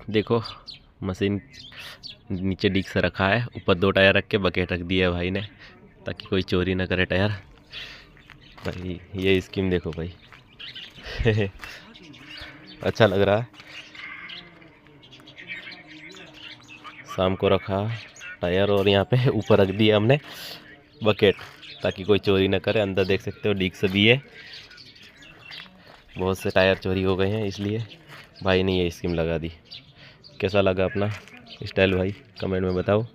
देखो मशीन नीचे डिस्क से रखा है, ऊपर 2 टायर रख के बकेट रख दिया है भाई ने, ताकि कोई चोरी ना करे टायर। भाई ये स्कीम देखो भाई। अच्छा लग रहा है। शाम को रखा टायर और यहाँ पे ऊपर रख दिया हमने बकेट, ताकि कोई चोरी ना करे। अंदर देख सकते हो डिस्क भी है। बहुत से टायर चोरी हो गए हैं, इसलिए भाई ने ये स्कीम लगा दी। कैसा लगा अपना स्टाइल भाई, कमेंट में बताओ।